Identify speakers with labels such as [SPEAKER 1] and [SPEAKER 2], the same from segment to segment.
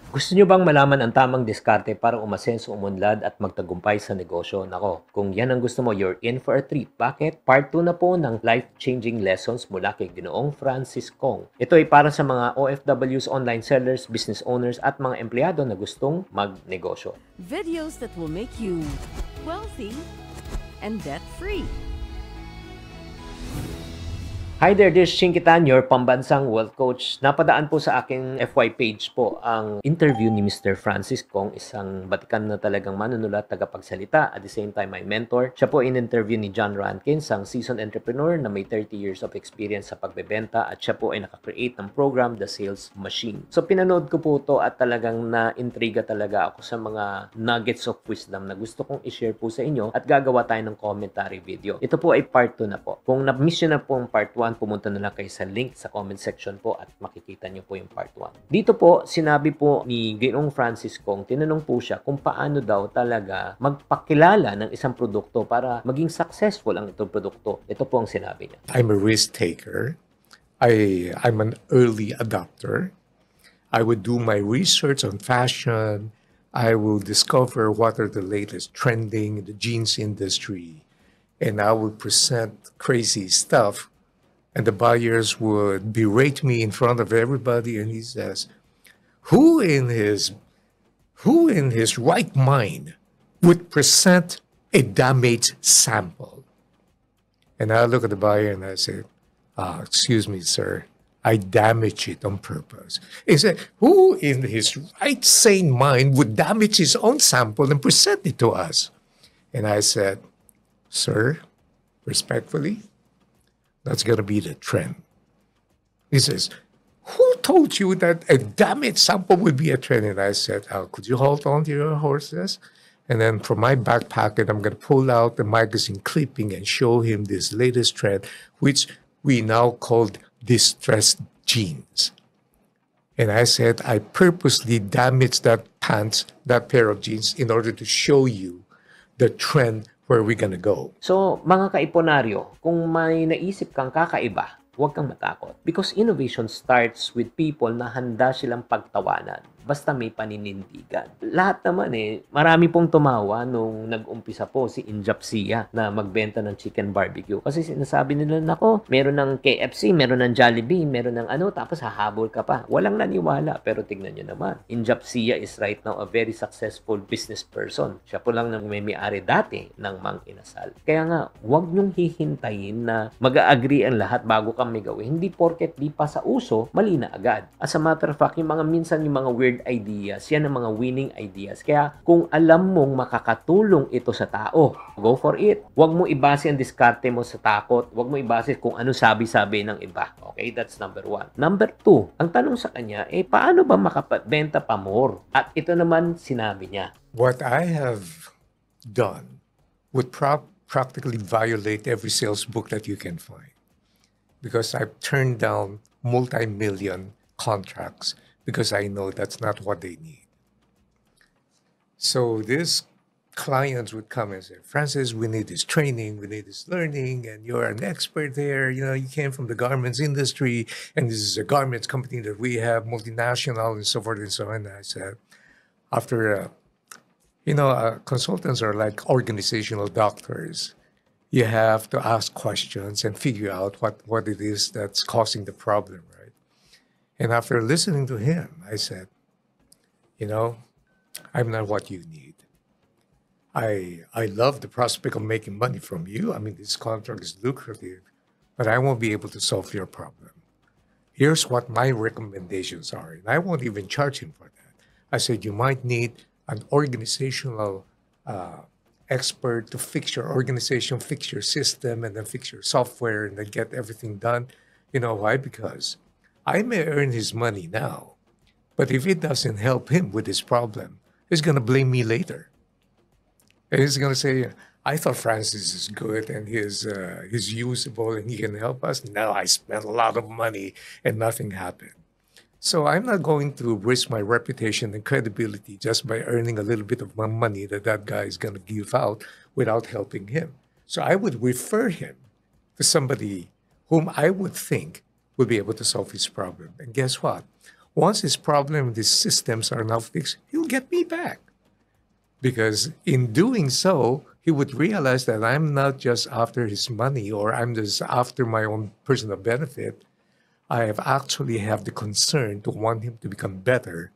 [SPEAKER 1] Gusto nyo bang malaman ang tamang diskarte para umasenso, umunlad at magtagumpay sa negosyo? Nako, kung yan ang gusto mo, you're in for a treat. Bakit? Part 2 na po ng life-changing lessons mula kay Ginoong Francis Kong. Ito ay para sa mga OFWs, online sellers, business owners at mga empleyado na gustong magnegosyo.
[SPEAKER 2] Videos that will make you wealthy and debt-free.
[SPEAKER 1] Hi there, this is Shinkitan, your pambansang wealth coach. Napadaan po sa aking FY page po ang interview ni Mr. Francis Kong, isang batikan na talagang manunulat, tagapagsalita, at the same time my mentor. Siya po in-interview ni John Rankins, ang seasoned entrepreneur na may 30 years of experience sa pagbebenta at siya po ay nakakreate ng program, The Sales Machine. So pinanood ko po to at talagang na-intriga talaga ako sa mga nuggets of wisdom na gusto kong i-share po sa inyo at gagawa tayo ng commentary video. Ito po ay part 2 na po. Kung na-miss nyo na po ang part 1, pumunta na lang kayo sa link sa comment section po at makikita nyo po yung part 1. Dito po, sinabi po ni Ginoong Francis Kong, tinanong po siya kung paano daw talaga magpakilala ng isang produkto para maging successful ang itong produkto. Ito po ang sinabi niya.
[SPEAKER 3] I'm a risk taker. I'm an early adopter. I would do my research on fashion. I will discover what are the latest trending in the jeans industry. And I would present crazy stuff. And the buyers would berate me in front of everybody. And he says, who in his right mind would present a damaged sample? And I look at the buyer and I say, excuse me, sir, I damage it on purpose. He said, who in his right sane mind would damage his own sample and present it to us? And I said, sir, respectfully, that's going to be the trend. He says, who told you that a damaged sample would be a trend? And I said, could you hold on to your horses? And then from my back pocket, I'm going to pull out the magazine clipping and show him this latest trend, which we now called distressed jeans. And I said, I purposely damaged that pair of jeans in order to show you the trend where we're gonna go.
[SPEAKER 1] So, mga kaiponaryo, kung may naisip kang kakaiba, huwag kang matakot. Because innovation starts with people na handa silang pagtawanan. Basta may paninindigan. Lahat naman marami pong tumawa nung nag-umpisa po si Injapsia na magbenta ng chicken barbecue. Kasi sinasabi nila, nako, meron ng KFC, meron ng Jollibee, meron ng tapos hahabol ka pa. Walang naniwala. Pero tignan nyo naman, Injapsia is right now a very successful business person. Siya po lang nang may-ari dati ng Mang Inasal. Kaya nga, huwag nyong hihintayin na mag-agree ang lahat bago kami gawin. Hindi porket di pa sa uso, mali na agad. As a matter of fact, yung mga minsan yung mga weird ideas, yan ang mga winning ideas. Kaya kung alam mong makakatulong ito sa tao, go for it. Huwag mo ibase ang diskarte mo sa takot. Huwag mo ibase kung ano sabi-sabi ng iba. Okay, that's number 1. Number 2, ang tanong sa kanya, paano ba makabenta pa more? At ito naman sinabi niya.
[SPEAKER 3] What I have done would practically violate every sales book that you can find. Because I've turned down multi-million contracts because I know that's not what they need. So these clients would come and say, Francis, we need this training, we need this learning, and you're an expert there. You know, you came from the garments industry, and this is a garments company that we have, multinational, and so forth and so on. And I said, after, consultants are like organizational doctors. You have to ask questions and figure out what it is that's causing the problem, right? And after listening to him, I said, I'm not what you need. I love the prospect of making money from you. I mean, this contract is lucrative, but I won't be able to solve your problem. Here's what my recommendations are, and I won't even charge him for that. I said, you might need an organizational expert to fix your organization, fix your system, and then fix your software, and then get everything done. You know why? Because I may earn his money now, but if it doesn't help him with his problem, he's going to blame me later. And he's going to say, I thought Francis is good and he's usable and he can help us. Now I spent a lot of money and nothing happened. So I'm not going to risk my reputation and credibility just by earning a little bit of my money that guy is going to give out without helping him. So I would refer him to somebody whom I would think would be able to solve his problem. And guess what? Once his problem, these systems are now fixed, he'll get me back. Because in doing so, he would realize that I'm not just after his money or I'm just after my own personal benefit. I have actually have the concern to want him to become better.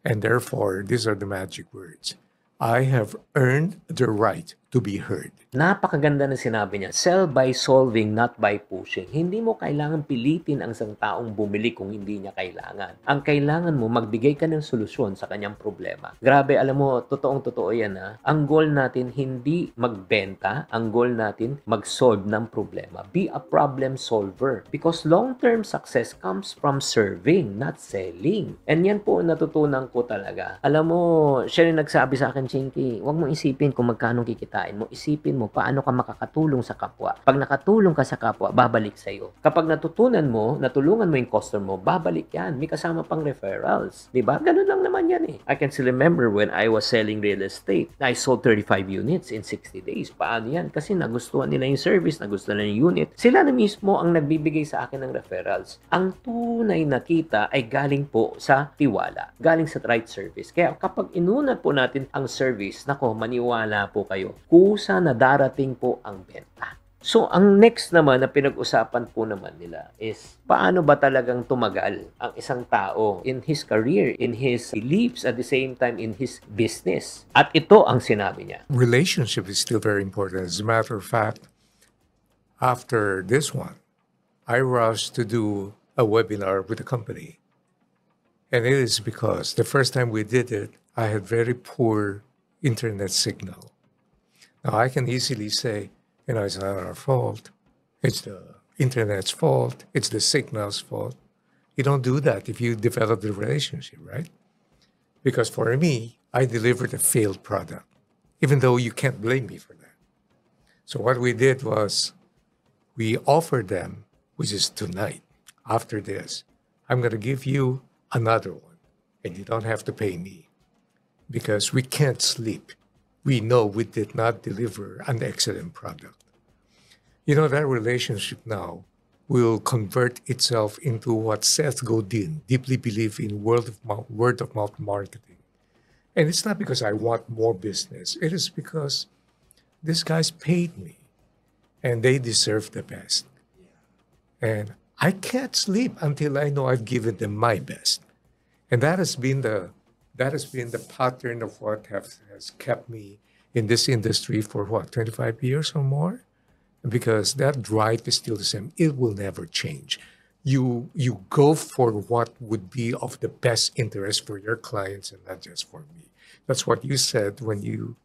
[SPEAKER 3] And therefore, these are the magic words. I have earned the right to be heard.
[SPEAKER 1] Napakaganda na sinabi niya, sell by solving, not by pushing. Hindi mo kailangan pilitin ang isang taong bumili kung hindi niya kailangan. Ang kailangan mo, magbigay ka ng solusyon sa kanyang problema. Grabe, alam mo, totoong-totoo yan ha. Ang goal natin, hindi magbenta. Ang goal natin, mag-solve ng problema. Be a problem solver. Because long-term success comes from serving, not selling. And yan po natutunan ko talaga. Alam mo, siya rin nagsabi sa akin, Chinky, huwag mong isipin kung magkano kikitain mo. Isipin mo paano ka makakatulong sa kapwa. Pag nakatulong ka sa kapwa, babalik sa'yo. Kapag natulungan mo yung customer mo, babalik yan. May kasama pang referrals. Diba? Ganun lang naman yan eh. I can still remember when I was selling real estate. I sold 35 units in 60 days. Paano yan? Kasi nagustuhan nila yung service, nagustuhan nila yung unit. Sila na mismo ang nagbibigay sa akin ng referrals. Ang tunay na kita ay galing po sa tiwala. Galing sa right service. Kaya kapag inunat po natin ang service, nako, maniwala po kayo. Kusa na darating po ang benta. So, ang next naman na pinag-usapan po naman nila is paano ba talagang tumagal ang isang tao in his career, in his beliefs, at the same time in his business. At ito ang sinabi niya.
[SPEAKER 3] Relationship is still very important. As a matter of fact, after this one, I rushed to do a webinar with the company. And it is because the first time we did it, I had very poor internet signal. Now, I can easily say, it's not our fault. It's the internet's fault. It's the signal's fault. You don't do that if you develop the relationship, right? Because for me, I delivered a failed product, even though you can't blame me for that. So what we did was we offered them, which is tonight, after this, I'm going to give you another one, and you don't have to pay me because we can't sleep. We know we did not deliver an excellent product. That relationship now will convert itself into what Seth Godin deeply believed in word of mouth marketing. And it's not because I want more business. It is because these guys paid me and they deserve the best. And I can't sleep until I know I've given them my best. And that has been the pattern of what has kept me in this industry for 25 years or more? Because that drive is still the same. It will never change. You go for what would be of the best interest for your clients and not just for me. That's what you said when you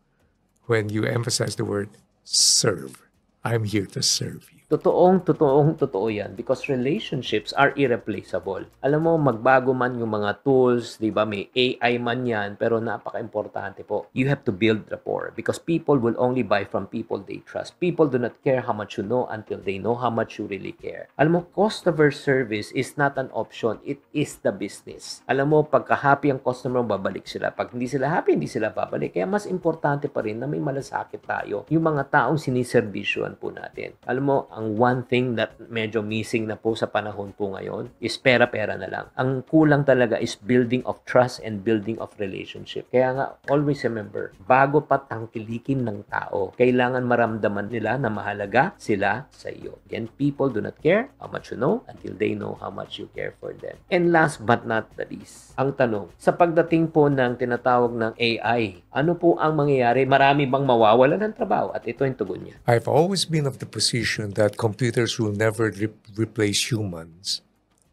[SPEAKER 3] emphasize the word serve. I'm here to serve you.
[SPEAKER 1] Totoo yan because relationships are irreplaceable. Alam mo, magbago man yung mga tools, di ba? May AI man yan, pero napaka-importante po. You have to build rapport because people will only buy from people they trust. People do not care how much you know until they know how much you really care. Alam mo, customer service is not an option. It is the business. Alam mo, pagka-happy ang customer, babalik sila. Pag hindi sila happy, hindi sila babalik. Kaya mas importante pa rin na may malasakit tayo. Yung mga taong siniservisyoan po natin. Alam mo, ang one thing that medyo missing na po sa panahon po ngayon is pera-pera na lang. Ang kulang talaga is building of trust and building of relationship. Kaya nga, always remember, bago pa tangkilikin ng tao, kailangan maramdaman nila na mahalaga sila sa iyo. Again, people do not care how much you know until they know how much you care for them. And last but not the least, ang tanong, sa pagdating po ng tinatawag ng AI, ano po ang mangyayari? Marami bang mawawala ng trabaho? At ito yung tugon niya.
[SPEAKER 3] I've always been of the position that computers will never replace humans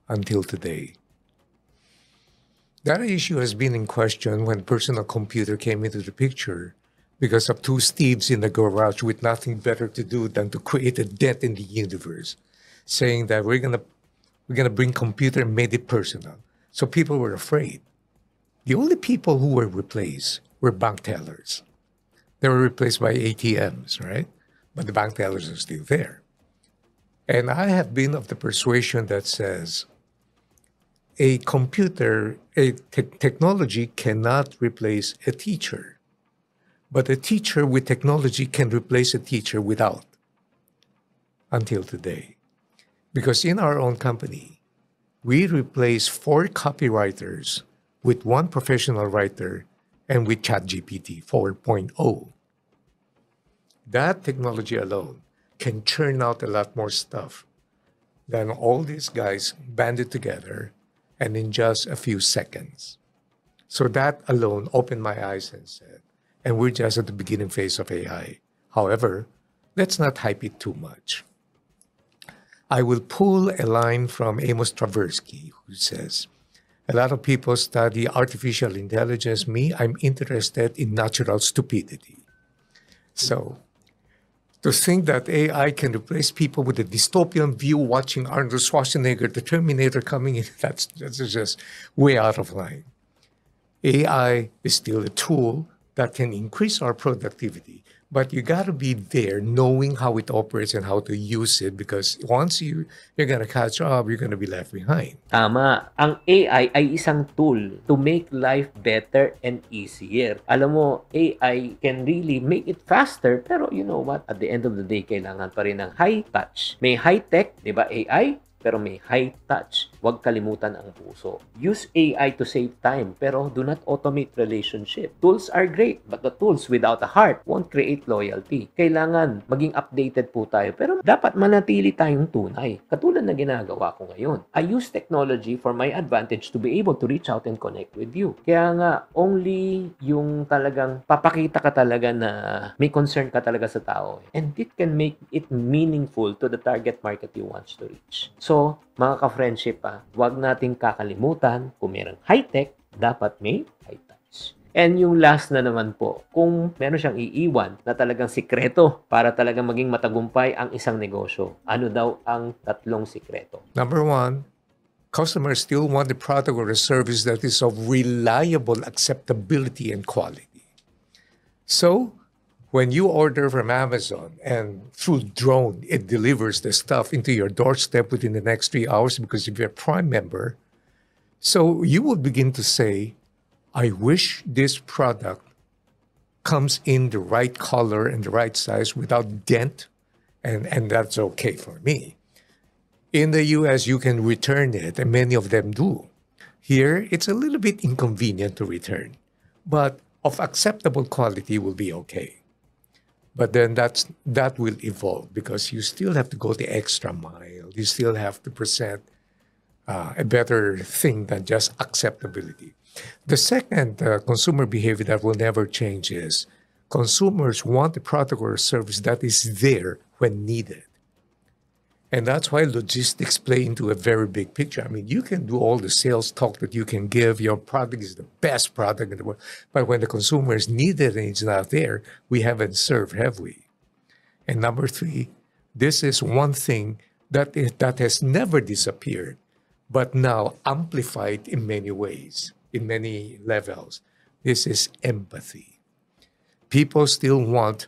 [SPEAKER 3] until today. That issue has been in question when personal computer came into the picture because of two Steves in the garage with nothing better to do than to create a dent in the universe, saying that we're gonna bring computer and made it personal. So people were afraid. The only people who were replaced were bank tellers. They were replaced by ATMs, right? But the bank tellers are still there. And I have been of the persuasion that says technology cannot replace a teacher. But a teacher with technology can replace a teacher without, until today. Because in our own company, We replace 4 copywriters with 1 professional writer and with ChatGPT 4.0. That technology alone can churn out a lot more stuff than all these guys banded together and in just a few seconds. So that alone opened my eyes and said, and we're just at the beginning phase of AI. However, let's not hype it too much. I will pull a line from Amos Tversky, who says, a lot of people study artificial intelligence. Me, I'm interested in natural stupidity. So, to think that AI can replace people with a dystopian view watching Arnold Schwarzenegger, the Terminator coming in, that's just way out of line. AI is still a tool that can increase our productivity, but you got to be there knowing how it operates and how to use it, because once you're going to catch up, you're going to be left behind.
[SPEAKER 1] Tama. Ang AI ay isang tool to make life better and easier. Alam mo, AI can really make it faster, pero you know what? At the end of the day, kailangan pa rin ng high touch. May high tech, di ba, AI? Pero may high touch. Huwag kalimutan ang puso. Use AI to save time, pero do not automate relationship. Tools are great, but the tools without a heart won't create loyalty. Kailangan maging updated po tayo, pero dapat manatili tayong tunay. Katulad na ginagawa ko ngayon. I use technology for my advantage to be able to reach out and connect with you. Kaya nga, only yung talagang papakita ka talaga na may concern ka talaga sa tao. And it can make it meaningful to the target market you want to reach. So, mga ka-friendship, huwag nating kakalimutan, kung merong high-tech, dapat may high touch. And yung last na naman po, kung meron siyang iiwan na talagang sikreto para talagang maging matagumpay ang isang negosyo, ano daw ang 3 sikreto?
[SPEAKER 3] Number 1, customers still want the product or a service that is of reliable acceptability and quality. So, when you order from Amazon and through drone, it delivers the stuff into your doorstep within the next 3 hours because you're a Prime member, so you will begin to say, I wish this product comes in the right color and the right size without dent, and that's okay for me. In the US, you can return it, and many of them do. Here, it's a little bit inconvenient to return, but of acceptable quality will be okay. But then that will evolve because you still have to go the extra mile. You still have to present a better thing than just acceptability. The second consumer behavior that will never change is consumers want a product or a service that is there when needed. And that's why logistics play into a very big picture. I mean, you can do all the sales talk that you can give. Your product is the best product in the world. But when the consumer is needed and it's not there, we haven't served, have we? And number 3, this is one thing that has never disappeared, but now amplified in many ways, in many levels. This is empathy. People still want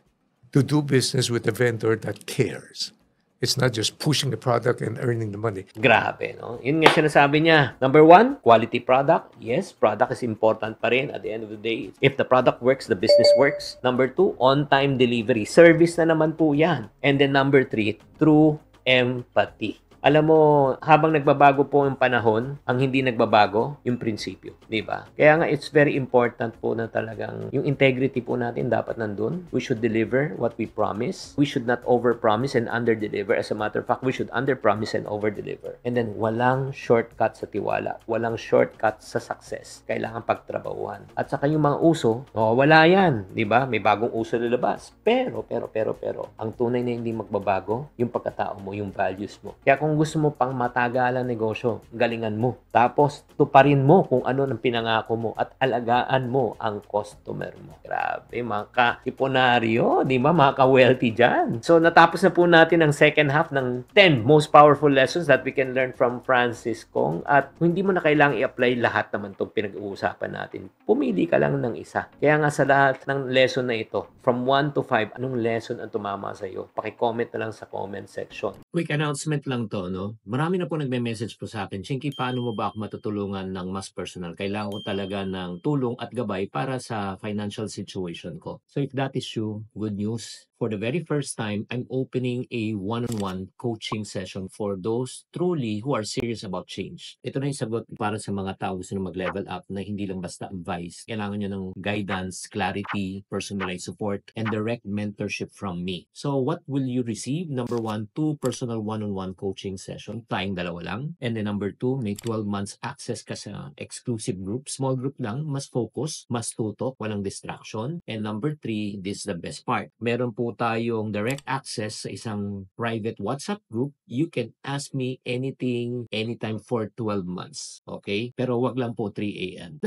[SPEAKER 3] to do business with a vendor that cares. It's not just pushing the product and earning the money.
[SPEAKER 1] Grabe, no? Yun nga sinasabi niya. Number 1, quality product. Yes, product is important pa rin at the end of the day. If the product works, the business works. Number 2, on-time delivery. Service na naman po yan. And then number 3, true empathy. Alam mo, habang nagbabago po ang panahon, ang hindi nagbabago, yung prinsipyo. Di ba? Kaya nga, it's very important po na talagang yung integrity po natin dapat nandun. We should deliver what we promise. We should not overpromise and underdeliver. As a matter of fact, we should underpromise and overdeliver. And then, walang shortcut sa tiwala. Walang shortcut sa success. Kailangan pagtrabahuan. At saka yung mga uso, wala yan. Di ba? May bagong uso lalabas. Pero, ang tunay na hindi magbabago, yung pagkatao mo, yung values mo. Kaya kung gusto mo pang matagalan negosyo, galingan mo. Tapos, tuparin mo kung ano ng pinangako mo at alagaan mo ang customer mo. Grabe, mga ka-iponaryo, di ba? Mga ka-wealthy dyan. So, natapos na po natin ang second half ng 10 most powerful lessons that we can learn from Francis Kong. At hindi mo na kailangang i-apply lahat naman itong pinag-uusapan natin. Pumili ka lang ng isa. Kaya nga sa lahat ng lesson na ito, from 1 to 5, anong lesson ang tumama sa iyo? Paki-comment na lang sa comment section.
[SPEAKER 4] Quick announcement lang to, no? Marami na po nagme-message po sa akin, Chinky, paano mo ba ako matutulungan ng mas personal? Kailangan ko talaga ng tulong at gabay para sa financial situation ko. So if that is you, good news, for the very first time, I'm opening a one-on-one coaching session for those truly who are serious about change. Ito na yung sagot para sa mga tao gusto na mag-level up na hindi lang basta advice. Kailangan nyo ng guidance, clarity, personalized support, and direct mentorship from me. So what will you receive? Number 1, 2 personal one-on-one coaching session. Tayong dalawa lang. And then number 2, may 12 months access ka sa exclusive group. Small group lang, mas focus, mas tutok, walang distraction. And number 3, this is the best part. Meron po tayong direct access sa isang private WhatsApp group. You can ask me anything, anytime for 12 months. Okay? Pero wag lang po 3 a.m.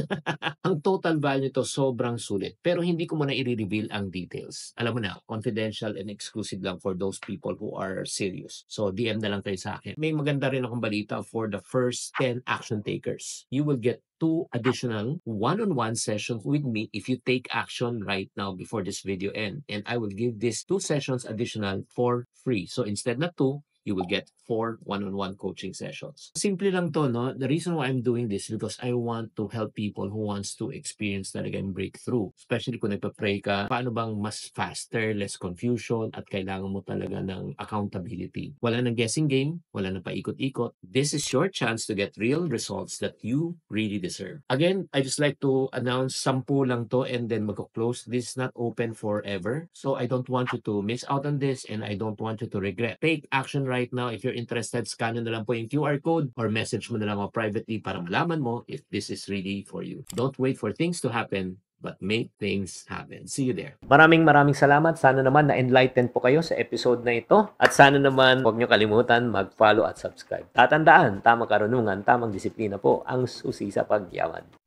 [SPEAKER 4] Ang total value nito sobrang sulit. Pero hindi ko muna i-reveal ang details. Alam mo na, confidential and exclusive lang for those people who are serious. So, DM na lang kayo sa akin. May maganda rin akong balita for the first 10 action takers. You will get 2 additional one-on-one sessions with me if you take action right now before this video ends. And I will give these 2 sessions additional for free. So instead na 2, you will get 4 one-on-one coaching sessions. Simple lang to, no? The reason why I'm doing this is because I want to help people who wants to experience talaga yung breakthrough. Especially kung nagpa-pray ka, paano bang mas faster, less confusion, at kailangan mo talaga ng accountability. Wala nang guessing game, wala nang paikot-ikot. This is your chance to get real results that you really deserve. Again, I just like to announce 10 lang to and then magko-close. This is not open forever. So I don't want you to miss out on this and I don't want you to regret. Take action right now. If you're interested, scan na lang po yung QR code or message mo na lang ako privately para malaman mo if this is really for you. Don't wait for things to happen, but make things happen. See you there.
[SPEAKER 1] Maraming salamat. Sana naman na-enlighten po kayo sa episode na ito. At sana naman huwag nyo kalimutan mag-follow at subscribe. Tatandaan, tamang karunungan, tamang disiplina po ang susi sa pagyaman.